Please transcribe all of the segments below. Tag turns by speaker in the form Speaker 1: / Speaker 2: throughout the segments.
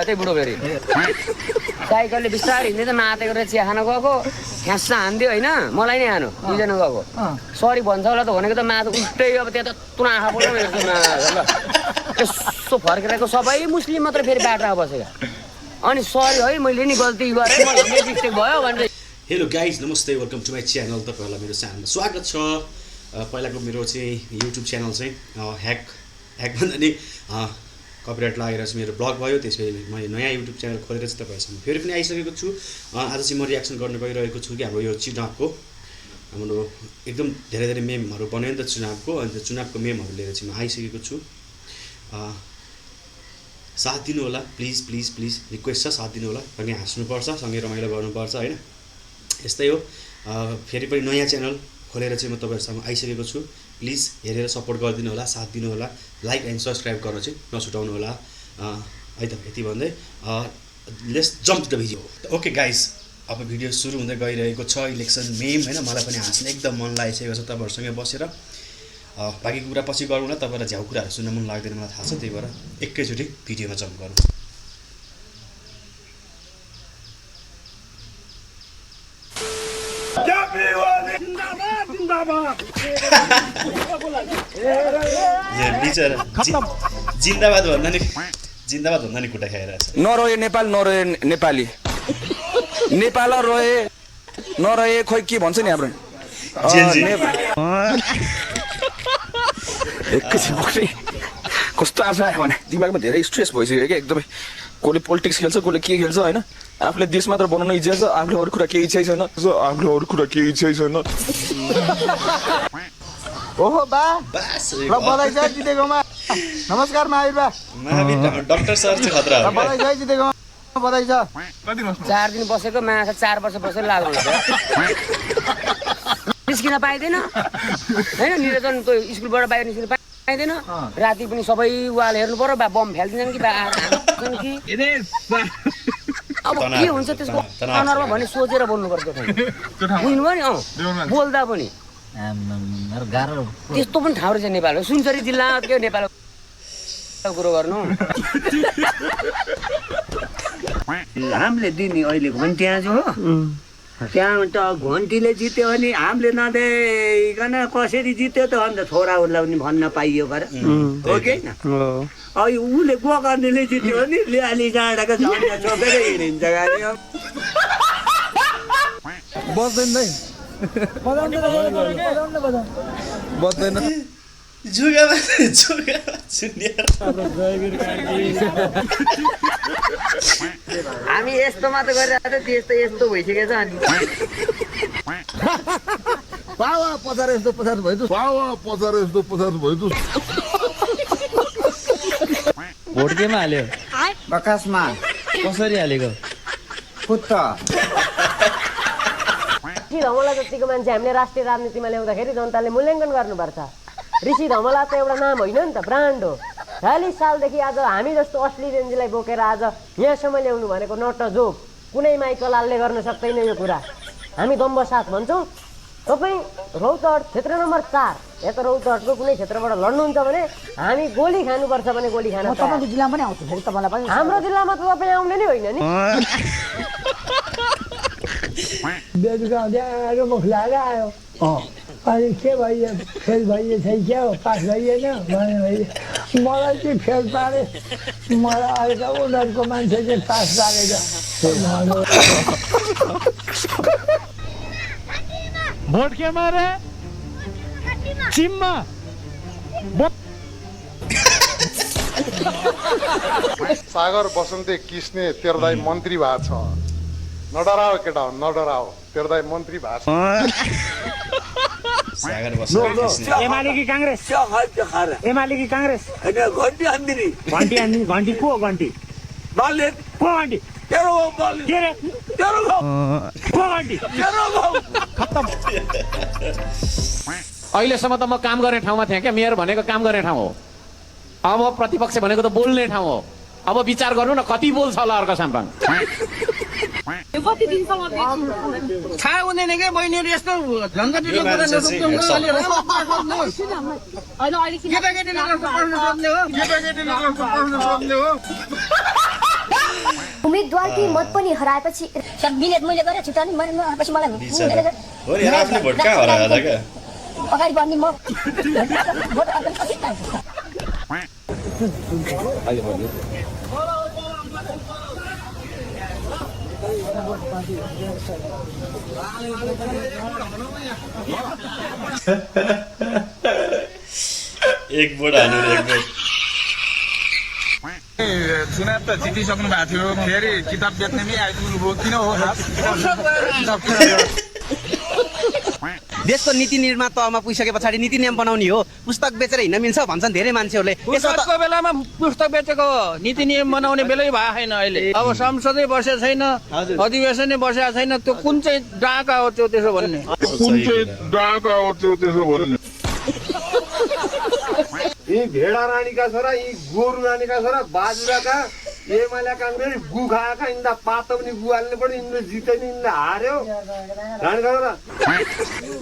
Speaker 1: त्यही बुढो फेरि साइकलले बिस्तारै हिँड्दै त मातेको र चिया खान गएको ख्यास्सा हान्दियो होइन मलाई नै हानु दुईजना गएको सरी भन्छ होला त भनेको त माथि उल्टै अब त्यहाँ त तुना आँखा बोल्नु यसो फर्केर सबै मुस्लिम मात्र फेरि बाटोमा बसेका अनि सरी है मैले नि गल्ती गरेँ मलाई मिस्टेक भयो भनेर।
Speaker 2: हेलो गाइज नमस्ते वेलकम टु माई च्यानल। तपाईँहरूलाई मेरो च्यानलमा स्वागत छ। पहिलाको मेरो चाहिँ युट्युब च्यानल चाहिँ ह्याक भन्दा नि कपिराइट लागेर चाहिँ मेरो ब्लग भयो। त्यसपछि मैले नयाँ युट्युब च्यानल खोलेर चाहिँ तपाईँहरूसँग फेरि पनि आइसकेको छु। आज चाहिँ म रियाक्सन गर्न गइरहेको छु कि हाम्रो यो चुनावको हाम्रो एकदम धेरै धेरै मेमहरू बन्यो नि त चुनावको, अनि त्यो चुनावको मेमहरू लिएर चाहिँ म आइसकेको छु। साथ दिनु होला प्लिज प्लिज प्लिज रिक्वेस्ट छ, साथ दिनु होला। सँगै हाँस्नुपर्छ, सँगै रमाइलो गर्नुपर्छ होइन, यस्तै हो। फेरि पनि नयाँ च्यानल खोलेर चाहिँ म तपाईँहरूसँग आइसकेको छु। प्लिज हेरेर सपोर्ट गरिदिनु होला, साथ दिनु होला, लाइक एन्ड सब्सक्राइब गर्न चाहिँ नछुटाउनु होला है त। यति भन्दै let's jump the video. Okay guys, अब भिडियो सुरु हुँदै गइरहेको छ। इलेक्सन मेम होइन, मलाई पनि हाँस्ने एकदम मन लागिसकेको छ तपाईँहरूसँगै बसेर। बाँकी कुरा पछि गरौँ न, तपाईँलाई झ्याउ कुराहरू सुन्न मन लाग्दैन मलाई थाहा छ, त्यही भएर एकैचोटि भिडियोमा जम्प गरौँ। जिन्दाबाद भन्दा नि खुट्टा खाइरहेछ।
Speaker 3: नरहे नेपाल, नरहे नेपाली, नेपाल रहे नरहे खोइ के भन्छ नि हाम्रो एकैछिन कस्तो आशा आयो भने दिमागमा धेरै स्ट्रेस भइसक्यो क्या एकदमै। कसले पोलिटिक्स खेल्छ, कसले के खेल्छ होइन। आफूले देश मात्र बनाउन इच्छा छ, आफूले अरू कुरा केही इच्छै छैन,
Speaker 4: ओहो बा ल बधाई छ जितेकोमा। नमस्कार महावीर बा।
Speaker 2: डाक्टर सर चाहिँ खतरा हो।
Speaker 4: बधाई छ जितेकोमा, बधाई छ।
Speaker 1: 4 दिन बसेको माछा 4 वर्ष बसेर लाग्नु हुन्छ निस्किन पाइँदैन होइन। निर्वाचन त्यो स्कुलबाट बाहिर निस्किन पाइँदैन। राति पनि सबै वाल हेर्नु पर्यो, बा बम फ्याल्दिन्छन् कि बा कि अब के हुन्छ त्यसको अनुहारमा भने सोचेर बोल्नुपर्छ। बुझ्नुभयो नि? बोल्दा पनि त्यस्तो पनि ठाउँ रहेछ नेपालमा। सुनसरी जिल्ला के नेपालको कुरो गर्नु
Speaker 5: हामीले दिने अहिलेको पनि त्यहाँ जो हो, त्यहाँ त घन्टीले जित्यो भने हामीले नदिकन कसरी जित्यो त अन्त छोराहरूलाई पनि भन्न पाइयो पर हो कि होइन। अब उसले गोकर्णीले जित्यो भने लिआली डाँडाको छोपेर हिँडिन्छ गाडी
Speaker 4: बज्दैन।
Speaker 1: हामी यस्तो मात्र गरिरहेको थियो, त्यस्तो यस्तो भइसकेको छ। अनि
Speaker 4: पावा पचार यस्तो पचार भइदियो,
Speaker 6: भोट केमा हाल्यो?
Speaker 4: प्रकाशमा।
Speaker 6: कसरी हालेको?
Speaker 4: पुत्ता
Speaker 7: ऋषि धमला जतिको मान्छे हामीले राष्ट्रिय राजनीतिमा ल्याउँदाखेरि जनताले मूल्याङ्कन गर्नुपर्छ। ऋषि धमला त एउटा नाम होइन नि त, ब्रान्ड हो। 40 सालदेखि आज हामी जस्तो असली रेन्जलाई बोकेर आज यहाँसम्म ल्याउनु भनेको नट जोक। कुनै माइकलालले गर्न सक्दैन यो कुरा। हामी दम्ब साथ भन्छौँ। तपाईँ रौतहट क्षेत्र नम्बर 4 या त रौतहटको कुनै क्षेत्रबाट लड्नुहुन्छ भने हामी गोली खानुपर्छ भने गोली खान
Speaker 8: तपाईँको जिल्लामा पनि आउँछ फेरि तपाईँलाई पनि।
Speaker 7: हाम्रो जिल्लामा त तपाईँ आउने नै होइन नि।
Speaker 8: बेलुका हुँदै मुख लागेर आयो। अनि के भइयो, फेल भइयो चाहिँ क्या हो, पास भइएन भने मलाई चाहिँ फेल पारे, मलाई अहिले उनीहरूको मान्छे चाहिँ पास पारेछ।
Speaker 6: भोट केमा रे? चिममा
Speaker 9: सागर बसन्ते किस्ने तेरो दाइ मन्त्री भएको छ। नडराओ केटा हो, नडराओ, तेरो दाइ मन्त्री भएको छ।
Speaker 5: एमाले कि काङ्ग्रेस? एमाले कि काङ्ग्रेस?
Speaker 4: घन्टी हान्दिनी।
Speaker 5: घन्टी हान्दिनी? घन्टी को घन्टी?
Speaker 4: बालले
Speaker 5: को घन्टी?
Speaker 4: तेरो बाल
Speaker 5: के रे?
Speaker 4: तेरो गाउँ
Speaker 5: को घन्टी?
Speaker 4: तेरो गाउँ
Speaker 6: खत्तम। अहिलेसम्म त म काम गर्ने ठाउँमा थिएँ क्या। मेयर भनेको काम गर्ने ठाउँ हो। अब प्रतिपक्ष भनेको त बोल्ने ठाउँ हो। अब विचार गर्नु न कति बोल्छ होला अर्को साम्पाङ।
Speaker 4: थाहा हुँदैन क्या बहिनीहरू यस्तो झन्झटिलो कुरा नसक्नु। केटाकेटीले पढ्नु सक्ने हो, केटाकेटीले पढ्नु सक्ने हो।
Speaker 10: उम्मेदवार की मत पनि हराएपछि मिनेट मैले गरेँ छिटो नि पछि मलाई
Speaker 2: हो नि आफूले भोट कहाँ हरायो त क्या
Speaker 10: अगाडि बढ्ने म
Speaker 2: एक बोर्ड हाल्नु रे, एक बोर्ड
Speaker 3: चुनाव त जितिसक्नु भएको थियो फेरि किताब बेच्नेमै आइपुग्नु भयो किन हो
Speaker 4: देशको नीति निर्माण तहमा पुगिसके पछाडि नीति नियम बनाउने हो पुस्तक बेचेर हिँड्न मिल्छ भन्छन् धेरै मान्छेहरूले पुस्तकको बेलामा पुस्तक बेचेको नीति नियम बनाउने बेलै भएको छैन अहिले अब संसदै बसेको छैन अधिवेशनै बसेको छैन त्यो कुन चाहिँ डाका हो त्यो त्यसो भन्ने
Speaker 11: यी भेडा रानीका छोरा यी गोरु रानीका छोरा बाजुराका एमाले काङ्ग्रेस गु खाएका यिनीलाई पातो पनि गु हाल्नु पर्यो यिनीले जित्दैन यिनीले हार्यो रानीका छोरा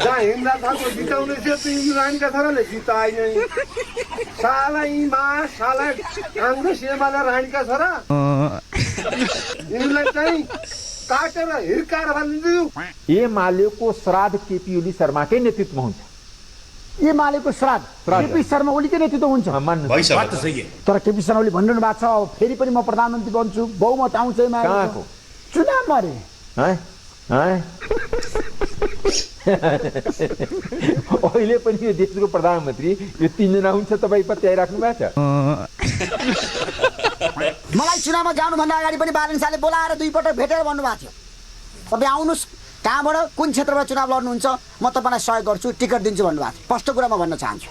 Speaker 11: जहाँ हिँड्दा थाल्को जिताउने थियो त्यो यिनी रानीका छोराले जिताएन साला यी मा साला काङ्ग्रेस एमाले रानीका छोरा यिनीलाई चाहिँ काटेर हिर्काएर फालिदियो
Speaker 12: एमालेको श्राद्ध केपी ओली शर्माकै नेतृत्वमा हुन्छ एमालेको श्राद्ध केपी शर्मा ओलीकै नेतृत्व हुन्छ तर केपी शर्मा ओली भनिरहनु भएको छ अब फेरि पनि म प्रधानमन्त्री बन्छु बहुमत आउँछ एमालेको चुनावमा रे अहिले पनि यो देशको प्रधानमन्त्री यो 3 जना हुन्छ तपाईँ पत्याइराख्नु भएको छ
Speaker 13: मलाई चुनावमा जानुभन्दा अगाडि पनि बालन शाहले बोलाएर 2 पटक भेटेर भन्नुभएको थियो तपाईँ आउनुहोस् कहाँबाट कुन क्षेत्रबाट चुनाव लड्नुहुन्छ म तपाईँलाई सहयोग गर्छु टिकट दिन्छु भन्नुभएको थियो स्पष्ट कुरा म भन्न चाहन्छु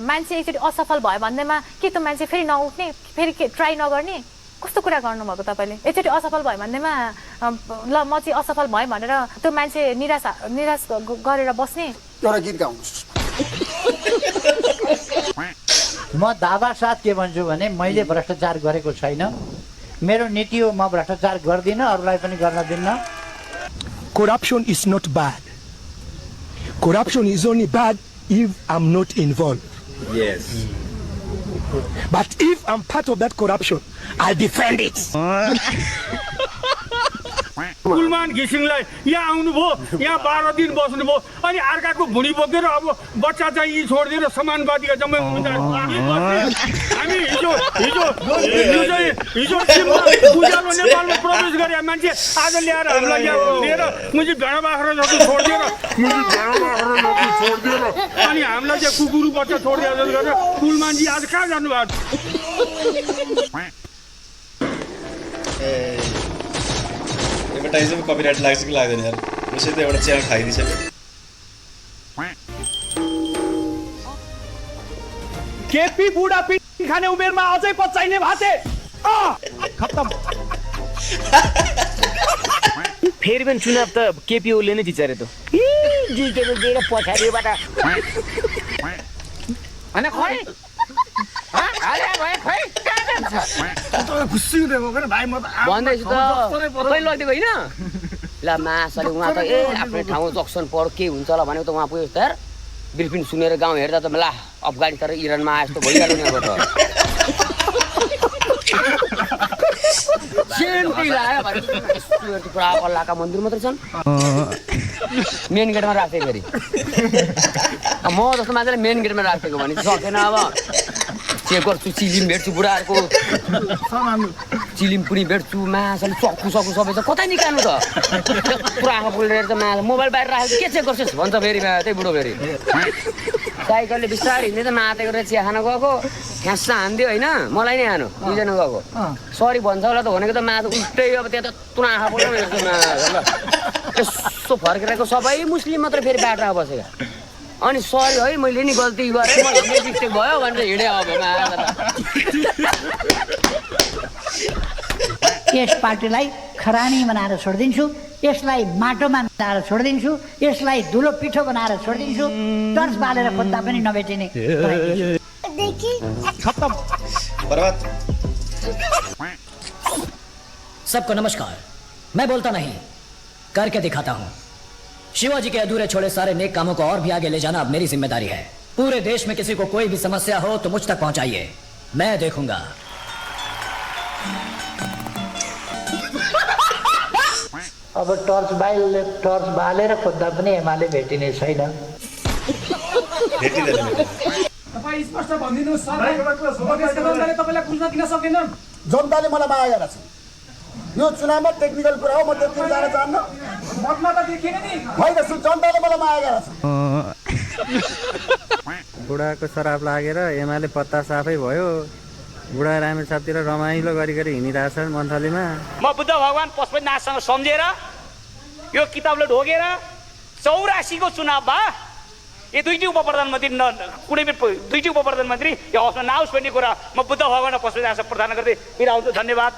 Speaker 14: मान्छे एकचोटि असफल भयो भन्दैमा के त मान्छे फेरि नउठ्ने फेरि ट्राई नगर्ने कस्तो कुरा गर्नुभएको तपाईँले एकचोटि असफल भयो भन्दैमा ल म चाहिँ असफल भएँ भनेर त्यो मान्छे निराश गरेर बस्ने
Speaker 13: एउटा गीत गाउनुहोस्
Speaker 15: म दावा साथ के भन्छु भने मैले भ्रष्टाचार गरेको छैन मेरो नीति हो म भ्रष्टाचार गर्दिनँ अरूलाई पनि गर्न दिन्न
Speaker 16: Corruption is not bad. Corruption is only bad if I'm not involved.
Speaker 3: Yes.
Speaker 16: But if I'm part of that corruption, I'll defend it.
Speaker 17: Kulman घिसिङलाई यहाँ आउनुभयो यहाँ 12 दिन बस्नुभयो अनि अर्काको भुँडी बोकेर अब बच्चा चाहिँ यी छोडिदिएर समानुपातिका जम्मै हुन्छ हामी हिजो उज्यालो नेपालमा प्रवेश गरे मान्छे आज ल्याएर हामीलाई यहाँ लिएर मुझे भेडा बाख्रा जस्तो छोडिदिएर अनि हामीलाई चाहिँ कुकुरु बच्चा छोडिदिएर गरेर कुलमानजी आज कहाँ जानुभएको
Speaker 2: एडभर्टाइजमा कपिराइट लाग्छ कि लाग्दैन यार उसै त एउटा च्यानल खाइदिसक्यो
Speaker 17: केपी बुढा पिठ खाने उमेरमा अझै पचाइने भाते खत्तम
Speaker 1: फेरि पनि चुनाव त केपी ओलीले नै जित्छ रे त जितेको दिएर पछाडिबाट
Speaker 4: अनि खै
Speaker 1: भन्दैछु त खै लगिदिएको होइन ल मासले उहाँ त आफ्नै ठाउँ जक्सन पढ के हुन्छ होला भनेको त उहाँ पुग्यो त यार ब्रिफिङ सुनेर गाउँ हेर्दा त ला अफगानिस्तान र इरानमा आए जस्तो भइहाल्यो नि अब त सेन्टी लाग्यो भने पुरा अल्लाहका मन्दिर मात्रै छन् मेन गेटमा राख्थे फेरि म जस्तो मान्छेले मेन गेटमा राखिदिएको भने सकेन अब चेक गर्छु चिलिम भेट्छु बुढाहरूको चिलिम पनि भेट्छु मासले सक्खु सबै छ कतै निकाल्नु त पुरा आँखा बोलेर त माछा मोबाइल बाहिर राखेको के चेक गर्छस् भन्छ फेरि त्यही बुढो फेरि साइकलले बिस्तारै हिँड्दै त मातेको रहेछ चिया खान गएको ख्यास्सा हान्दियो होइन मलाई नै हानु 2 जना गएको सरी भन्छ होला त भनेको त माथि उल्टै अब त्यहाँ त तुना आँखा बोलेर यसो फर्केरको सबै मुस्लिम मात्रै फेरि बाटोमा बसेका अनि सरी है मैले नि गल्ती गरेँ मलाई मिस्टेक भयो भनेर हिँडेँ अब
Speaker 15: यस पार्टीलाई खरानी बनाएर छोडिदिन्छु, यसलाई माटोमा मिलाएर छोडिदिन्छु, यसलाई धुलो पिठो बनाएर छोडिदिन्छु, टर्च बालेर खोज्दा पनि नभेटिने।
Speaker 2: खत्म बर्बाद।
Speaker 18: सबको नमस्कार। मैं बोलता नहीं, करके दिखाता हूँ। शिवाजी के अधूरे छोड़े सारे नेक कामों को और भी आगे ले जाना अब मेरी जिम्मेदारी है। पूरे देश में किसी को कोई भी समस्या हो तो मुझ तक पहुंचाइए, मैं देखूंगा।
Speaker 15: अब टर्च बालेर खोज्दा पनि एमाले भेटिने छैन।
Speaker 19: तपाईँ स्पष्ट भनिदिनुहोस् सर, जनताले तपाईँलाई बुझ्न दिन सकेनन्।
Speaker 13: जनताले मलाई माया गरेको छ। यो चुनावमा टेक्निकल कुरा हो, म त्यति जान चाहन्न।
Speaker 19: मतमा त देखिएन नि।
Speaker 13: होइन, जनताले मलाई माया गरेको छ।
Speaker 20: बुढाको शराब लागेर एमाले पत्ता साफै भयो। बुढा रामेछापतिर रमाइलो गरी हिँडिरहेछन् मन्थलीमा।
Speaker 21: म बुद्ध भगवान पशुपतिनाथसँग सम्झेर यो किताबले ढोगेर 84 को चुनावमा यो दुईटी उप प्रधानमन्त्री कुनै पनि दुईटी उप प्रधानमन्त्री यो हाउसमा नआओस् भन्ने कुरा म बुद्ध भगवान र पशुपतिनाथसँग प्रार्थना गर्दै बिदा हुन्छु। धन्यवाद।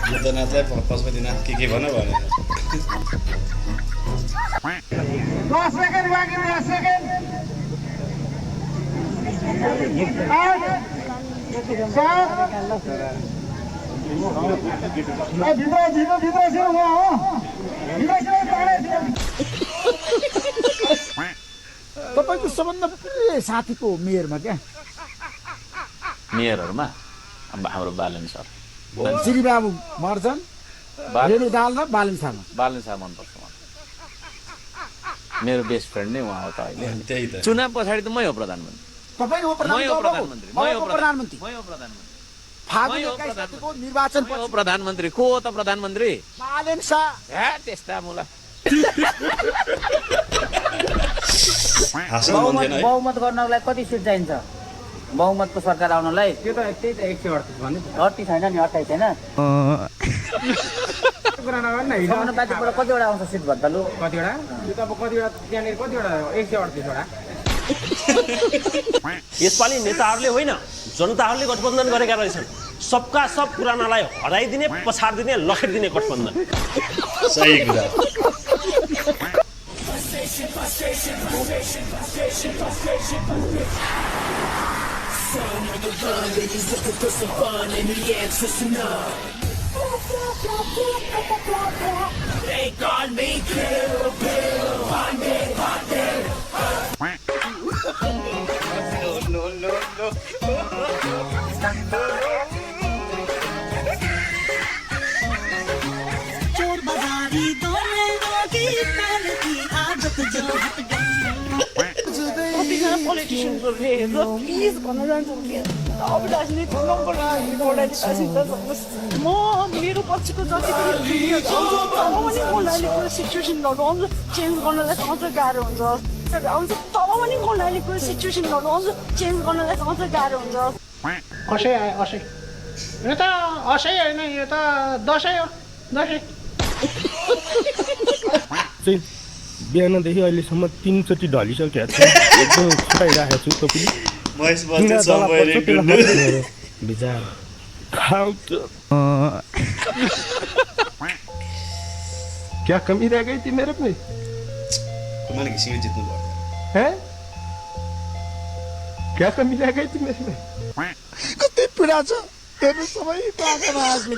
Speaker 2: बुद्धनाथलाई पशुपतिनाथ के भन भने
Speaker 19: 10 सेकेन्ड बाँकी, 10 सेकेन्ड। 8
Speaker 12: तपाईँको सबभन्दा प्रिय साथीको मेयरमा क्या?
Speaker 6: मेयरहरूमा हाम्रो बालन सर,
Speaker 12: श्रीबाबु मर्जन, रेणु दाल र बालन शाह
Speaker 6: मनपर्छ। मेरो बेस्ट फ्रेन्ड नै उहाँ हो त अहिले।
Speaker 2: त्यही त
Speaker 6: चुनाव पछाडि त मै हो प्रधानमन्त्री।
Speaker 12: तपाईँ हो प्रधानमन्त्री। फागुन 21 गतेको निर्वाचन
Speaker 6: पछि प्रधानमन्त्री को हो त प्रधानमन्त्री?
Speaker 12: बालन शाह।
Speaker 6: हे त्यस्ता मुला।
Speaker 15: बहुमत गर्नलाई कति सिट चाहिन्छ? बहुमतको सरकार आउनलाई
Speaker 19: त्यो त त्यही त 138 भन्नु।
Speaker 15: 38 छैन नि, 28 छैन। समानुपातिकबाट कतिवटा आउँछ सिट भन्दा लु?
Speaker 19: कतिवटा? यो त अब कतिवटा त्यहाँनिर कतिवटा 138 वटा।
Speaker 22: यसपालि नेताहरूले होइन जनताहरूले गठबन्धन गरेका रहेछन्। सबका सब पुरानालाई हराइदिने, पछाडिदिने, लखेटिदिने गठबन्धन।
Speaker 2: सही कुरा।
Speaker 23: प्लिज भन्न चाहन्छु अब राजनीति म मेरो पछिको जति पनि सिचुएसनहरू आउँछ चेन्ज गर्नलाई अझ गाह्रो हुन्छ आउँछ तब पनि गोर्खालीको सिचुएसनहरू आउँछ चेन्ज गर्नलाई अझ गाह्रो हुन्छ।
Speaker 19: असै आयो असै, यो त असै होइन, यो त दसैँ हो दसैँ।
Speaker 16: बिहानदेखि अहिलेसम्म 3 चोटि ढलिसकेको छ, एकदम छुटाइरहेको छु। तपाईले विचार क्या कमी रह गई थी मेरे पे?
Speaker 2: मैंने किसी में जितना बहुत
Speaker 16: है, क्या कमी रह गई थी मेरे में?
Speaker 13: कति पीडा छ हेर्नु, सबै आँखामा आँसु छ।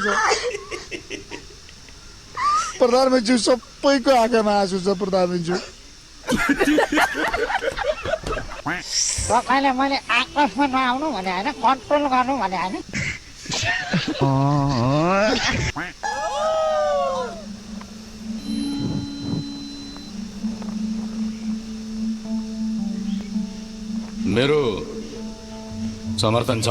Speaker 13: प्रधानमन्त्री सबैको आँखामा आँसु छ। प्रधानमन्त्री
Speaker 15: तपाईँले मैले आक्रोशमा नआउनु भने होइन, कन्ट्रोल गर्नु भने होइन।
Speaker 24: मेरो समर्थन छ।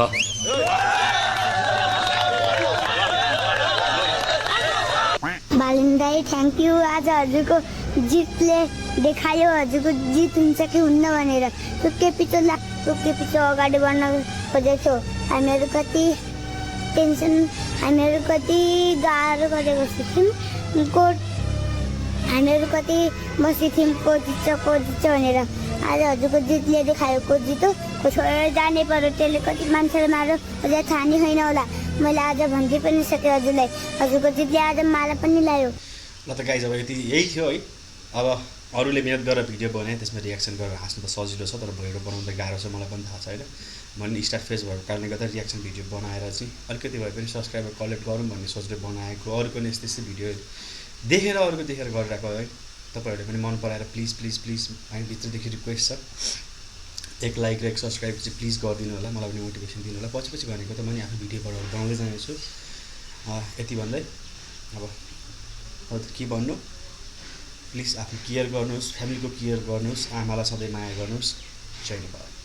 Speaker 10: बालन दाई थ्याङ्क यू। आज हजुरको जितले देखायो हजुरको जित हुन्छ कि हुन्न भनेर। टुक्के पिछो अगाडि बढ्न खोजेको छौँ। हामीहरू कति टेन्सन, हामीहरू कति गाह्रो गरेको थियौँ, हामीहरू कति बसेको थियौँ को जित्छ भनेर। आज हजुरको जितले देखायो को जितो को छोडेर जानै पर्यो। त्यसले कति मान्छेलाई मार्यो अझै थाहा नै छैन होला। मैले आज भन्दै पनि सकेँ हजुरलाई हजुरको जितले आज माला पनि लायो
Speaker 2: ल त गाइज अब यही थियो है अब अरूले मेहनत गरेर भिडियो बनाएँ त्यसमा रियाक्सन गरेर हाँस्नु त सजिलो छ तर भिडियो बनाउनु त गाह्रो छ मलाई पनि थाहा छ होइन मैले स्टार्ट फेज भएको कारणले गर्दा रियाक्सन भिडियो बनाएर चाहिँ अलिकति भए पनि सब्सक्राइबर कलेक्ट गरौँ भन्ने सोचले बनाएको अरूको नि यस्तै भिडियो देखेर अरूको देखेर गरिरहेको है तपाईँहरूले पनि मन पराएर प्लिज प्लिज प्लिज हामी भित्रदेखि रिक्वेस्ट छ एक लाइक र एक सब्सक्राइब चाहिँ प्लिज गरिदिनु होला मलाई पनि मोटिभेसन दिनु होला पछि पछि भनेको त म आफ्नो भिडियोबाट बनाउँदै जानेछु यति भन्दै अब के भन्नु प्लिज आफ्नो केयर गर्नुहोस् फ्यामिलीको केयर गर्नुहोस् आमालाई सधैँ माया गर्नुहोस् जय नेपाल